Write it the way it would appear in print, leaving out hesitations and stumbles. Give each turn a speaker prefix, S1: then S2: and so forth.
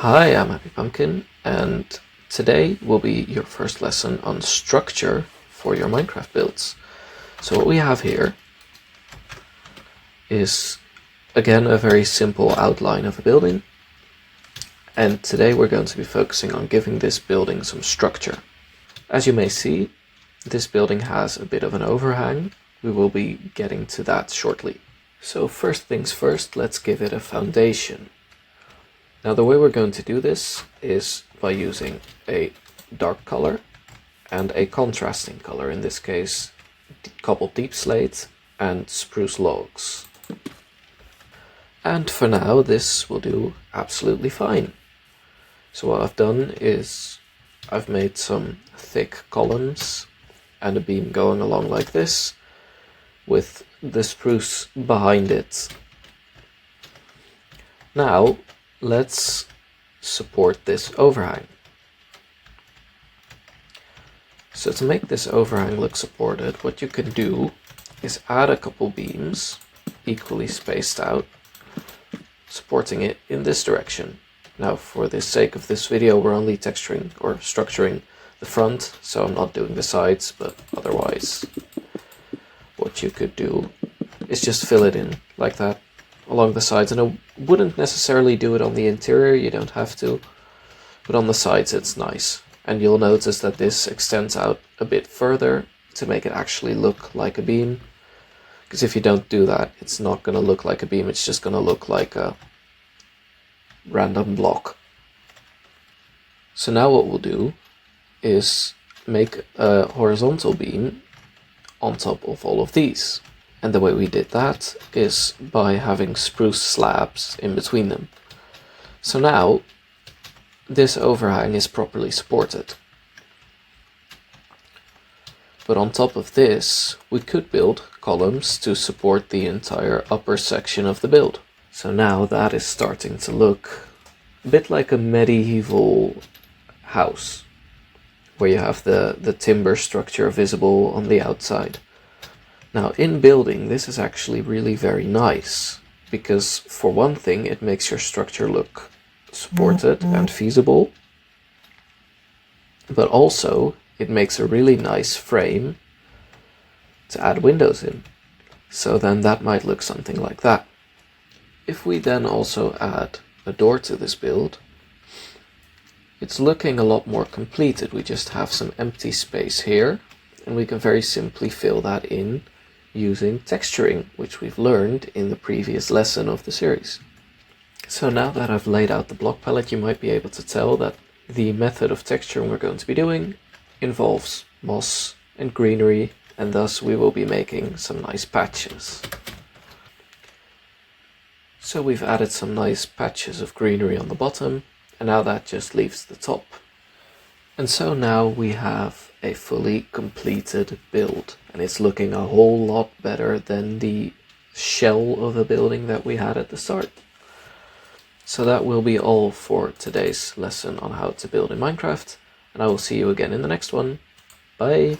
S1: Hi, I'm Happy Pumpkin, and today will be your first lesson on structure for your Minecraft builds. So what we have here is, again, a very simple outline of a building, and today we're going to be focusing on giving this building some structure. As you may see, this building has a bit of an overhang. We will be getting to that shortly. So first things first, let's give it a foundation. Now the way we're going to do this is by using a dark color and a contrasting color, in this case cobbled deep slate and spruce logs. And for now this will do absolutely fine. So what I've done is I've made some thick columns and a beam going along like this with the spruce behind it. Now let's support this overhang. So to make this overhang look supported, what you can do is add a couple beams equally spaced out, supporting it in this direction. Now for the sake of this video, we're only texturing or structuring the front, so I'm not doing the sides, but otherwise what you could do is just fill it in like that along the sides, and I wouldn't necessarily do it on the interior, you don't have to, but on the sides it's nice. And you'll notice that this extends out a bit further to make it actually look like a beam, because if you don't do that, it's not going to look like a beam, it's just going to look like a random block. So now what we'll do is make a horizontal beam on top of all of these. And the way we did that is by having spruce slabs in between them. So now this overhang is properly supported. But on top of this, we could build columns to support the entire upper section of the build. So now that is starting to look a bit like a medieval house, where you have the timber structure visible on the outside. Now in building, this is actually really very nice, because for one thing it makes your structure look supported and feasible, but also it makes a really nice frame to add windows in. So then that might look something like that. If we then also add a door to this build, it's looking a lot more completed. We just have some empty space here, and we can very simply fill that in using texturing, which we've learned in the previous lesson of the series. So now that I've laid out the block palette, you might be able to tell that the method of texturing we're going to be doing involves moss and greenery, and thus we will be making some nice patches. So we've added some nice patches of greenery on the bottom, and now that just leaves the top. And so now we have a fully completed build, and it's looking a whole lot better than the shell of a building that we had at the start. So that will be all for today's lesson on how to build in Minecraft, and I will see you again in the next one. Bye!